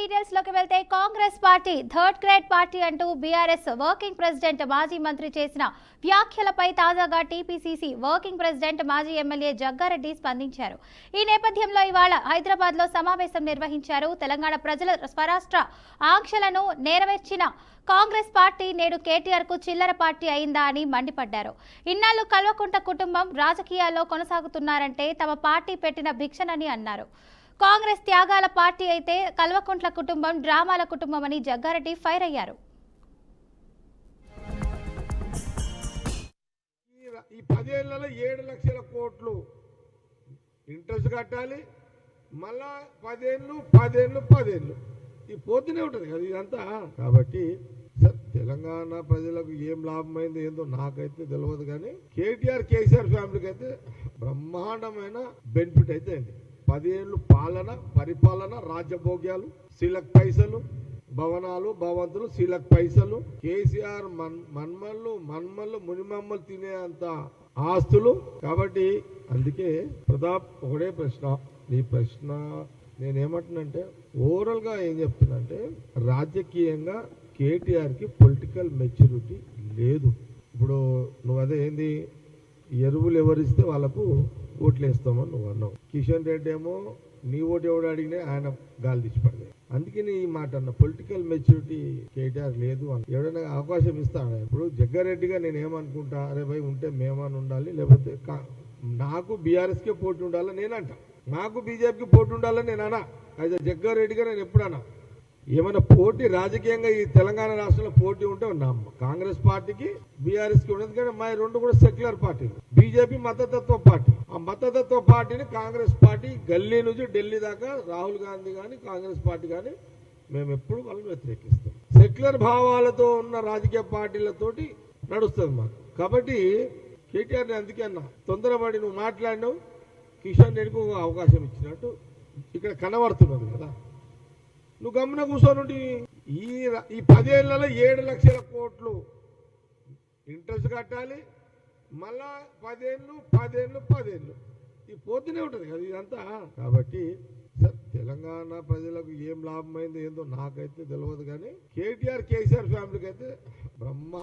Details లోకి వెళ్తే Congress party third grade party అంటూ బీఆర్ఎస్ వర్కింగ్ ప్రెసిడెంట్ మాజీ మంత్రి చేసిన వ్యాఖ్యలపై తాజాగా టీపీసీసీ వర్కింగ్ ప్రెసిడెంట్ మాజీ ఎమ్మెల్యే జగ్గారెడ్డి స్పందించారు. ఈ నేపథ్యంలో ఇవాళ హైదరాబాద్ లో సమావేశం నిర్వహించారు. తెలంగాణ ప్రజల స్వరాష్ట్ర ఆంక్షలను నెరవేర్చిన కాంగ్రెస్ పార్టీ నేడు కేటీఆర్ కు చిల్లర పార్టీ అయిందా అని మండిపడ్డారు. ఇన్నాళ్లు కల్వకుంట్ల కుటుంబం రాజకీయాల్లో కొనసాగుతున్నారంటే తమ పార్టీ పెట్టిన భిక్షనని అన్నారు. కాంగ్రెస్ త్యాగాల పార్టీ అయితే కల్వకుంట్ల కుటుంబం డ్రామాల కుటుంబం అని జగ్గారెడ్డి ఫైర్ అయ్యారు. ఈ 10 ఏళ్లలో 7 లక్షల కోట్లు ఇంట్రెస్ట్ కట్టాలి, మళ్ళా 10 ఏళ్ళు ఈ పోతూనే ఉంటుంది కదా ఇదంతా. కాబట్టి తెలంగాణ ప్రజలకు ఏం లాభమైంది ఏందో నాకైతే తెలియదు, కానీ కేటీఆర్ కేసీఆర్ ఫ్యామిలీకి అయితే బ్రహ్మాండమైన బెనిఫిట్ అయితే అండి. 10 ఏళ్ళు పరిపాలన, రాజ్యభోగ్యాలు, శీలక్ పైసలు, భవనాలు, భవంతులు, శీలక్ పైసలు, కేసీఆర్ మన్మళ్ళు మునిమమ్మలు తినే అంత ఆస్తులు. కాబట్టి అందుకే ప్రతాప్ ఒకటే ప్రశ్న, నీ ప్రశ్న నేనేమంటున్నానంటే ఓవరాల్ గా ఏం చెప్తున్నంటే రాజకీయంగా కేటీఆర్ కి పొలిటికల్ మెచ్యూరిటీ లేదు. ఇప్పుడు నువ్వు అదే ఏంది ఎరువులు ఎవరిస్తే వాళ్ళకు ఓట్లు వేస్తామని నువ్వు అన్నావు. కిషన్ రెడ్డి ఏమో నీ ఓటు ఎవడు అడిగినా ఆయన గాలి తీసి పడలేదు. అందుకే నీ మాట అన్న పొలిటికల్ మెచ్యూరిటీ కేటీఆర్ లేదు అని. ఎవడైనా అవకాశం ఇస్తాను. ఇప్పుడు జగ్గారెడ్డిగా నేను ఏమనుకుంటా, అరే భయ్ ఉంటే మేమని ఉండాలి, లేకపోతే నాకు బీఆర్ఎస్కే పోటీ ఉండాలని నేనంట, నాకు బీజేపీకి పోటీ ఉండాలని నేను అన్నా. అయితే జగ్గారెడ్డిగా నేను ఎప్పుడన్నా ఏమైనా పోటీ రాజకీయంగా ఈ తెలంగాణ రాష్ట్రంలో పోటీ ఉంటే ఉన్నాము. కాంగ్రెస్ పార్టీకి బీఆర్ఎస్కి ఉండదు, కానీ మా రెండు కూడా సెక్యులర్ పార్టీలు. బీజేపీ మతతత్వ పార్టీ. ఆ మతతత్వ పార్టీని కాంగ్రెస్ పార్టీ గల్లీ నుంచి ఢిల్లీ దాకా రాహుల్ గాంధీ కానీ కాంగ్రెస్ పార్టీ కానీ మేము ఎప్పుడు వాళ్ళని వ్యతిరేకిస్తాం. సెక్యులర్ భావాలతో ఉన్న రాజకీయ పార్టీలతోటి నడుస్తుంది మాకు. కాబట్టి కేటీఆర్ని అందుకే అన్నా, తొందరపడి నువ్వు మాట్లాడినావు, కిషన్ రెడ్డికి అవకాశం ఇచ్చినట్టు ఇక్కడ కనబడుతున్నది కదా. నువ్వు గమన కూర్చోనుండి ఈ 10 ఏళ్లలో 7 లక్షల కోట్లు ఇంట్రెస్ట్ కట్టాలి, మళ్ళా 10 ఏళ్ళు ఈ పోతూనే ఉంటుంది కదా ఇదంతా. కాబట్టి తెలంగాణ ప్రజలకు ఏం లాభమైంది ఏందో నాకైతే తెలియదు, కానీ కేటీఆర్ కేసీఆర్ ఫ్యామిలీకి అయితే బ్రహ్మ